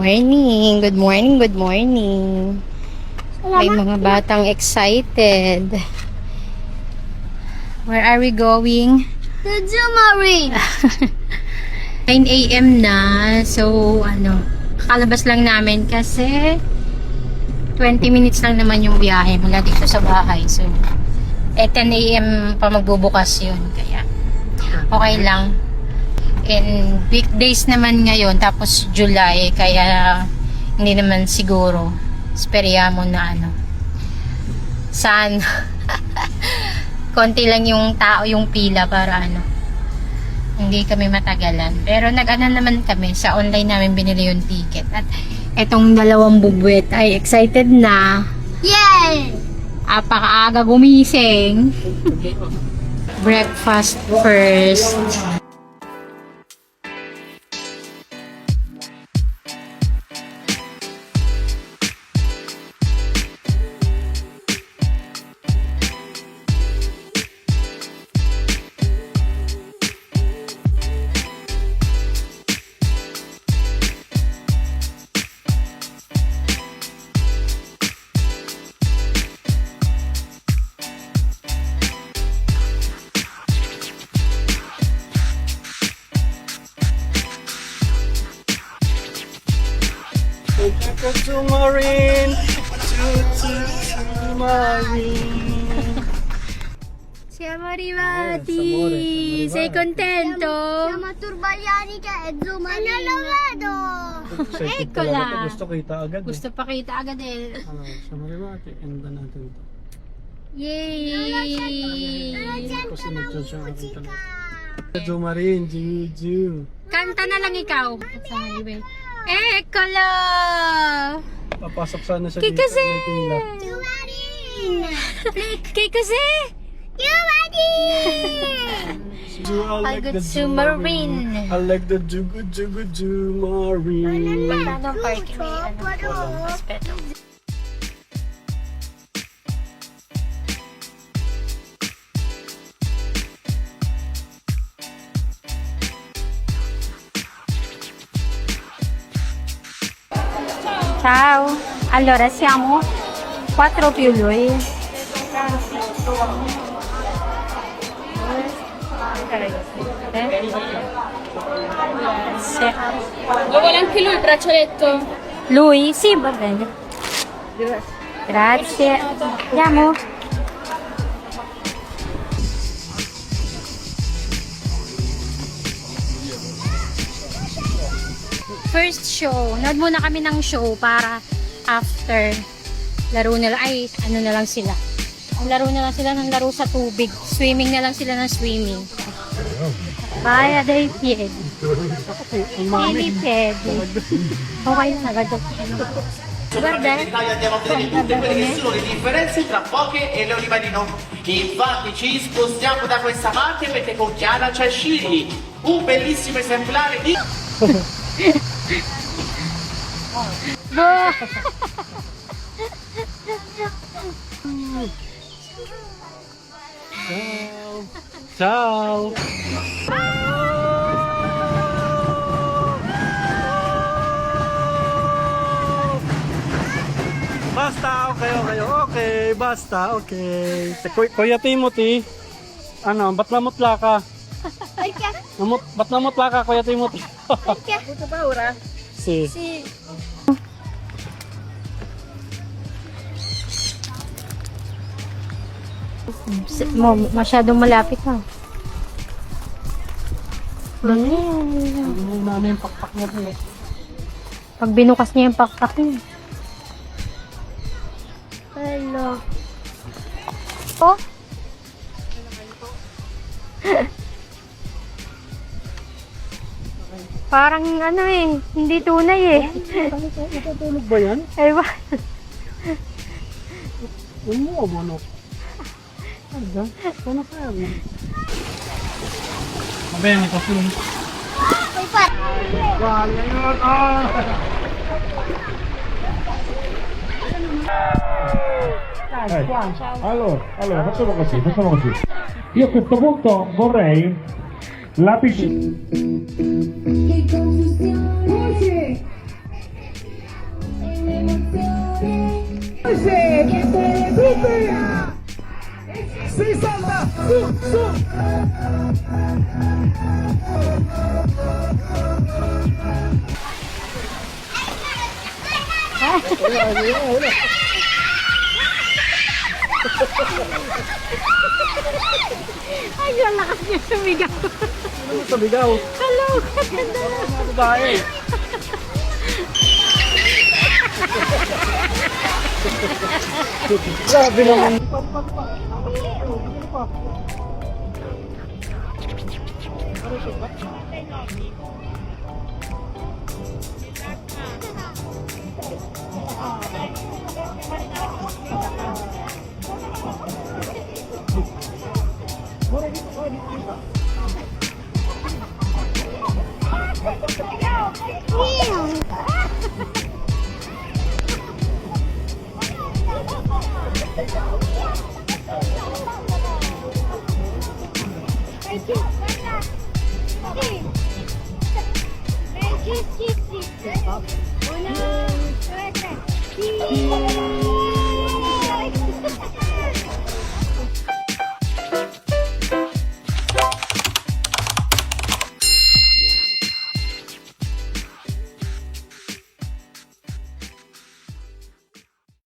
morning. Good morning, good morning. May mga batang excited. Where are we going? To Zumarine. 9 a.m. na. So, kakalabas lang namin kasi 20 minutes lang naman yung biyahe mula dito sa bahay. So, 10 a.m. pa magbubukas yun. Kaya, okay lang. And weekdays naman ngayon, tapos July, kaya hindi naman siguro. Esperyamo na saan konti lang yung tao yung pila para hindi kami matagalan. Pero naman kami, sa online namin binili yung ticket. At etong dalawang bubwet ay excited na. Yay! Apakaaga gumising. Breakfast first. Zumarine, Zumarine. Siamo arrivati. Amore, Sei contento? Siamo turbaliani che è Zumarine. Non lo vedo. Eccola. Gusto kita agad. Gusto pa kita agad eh. Siamo arrivati. Enda natin ito. Yay! Kasi nag-judge ang aking talaga. Zumarine, Juju. Kanta na lang ikaw. Eccola! Papasok sana siya Kay dito. kasi. May pila. Zumarine. Kay kasi. Zumarine. I got Zumarine. I like the Jugu Zumarine. Paano ang parking? May respeto. Ciao, allora siamo 4 più lui. Sì. Lo vuole anche lui il braccialetto? Lui? Sì, va bene. Grazie. Andiamo? First show. Nanood muna kami ng show para after laro nila. Ay, na lang sila. Laro na lang sila ng laro sa tubig. Swimming na lang sila ng swimming. Vaya dei piedi. Piedi, piedi. Okay na, agad. Guarda. Italia andiamo a vedere tutte quelle che sono le differenze tra poke e l'olivarino. Infatti ci spostiamo da questa parte perché con Chiara c'è Shiri, un bellissimo esemplare di... Ciao! Basta, okay, basta, okay. Kuya Timothy, ba't namutla ka? Ba't namutla ka, Kuya Timothy? Buto paura. Si. Sì. Masyadong malapit na. Ano namin yung pakpak niya po eh. Pag binukas niya yung pakpak niya. Bello. Oh? Parang hindi tunay eh. Natutulog ba yan? Ewan. Huwag mo o manok? Ano? Ano pa yan? Mabayan ito po. Poi fare. Wala yun! Allora, facciamo così. Io a questo punto vorrei la piscina. Si salta! Su! Ay, yung lakas niya sumigaw. Ano mo sabigaw? Hello, ganda na. Babae. Grabe naman. Uno, due, tre.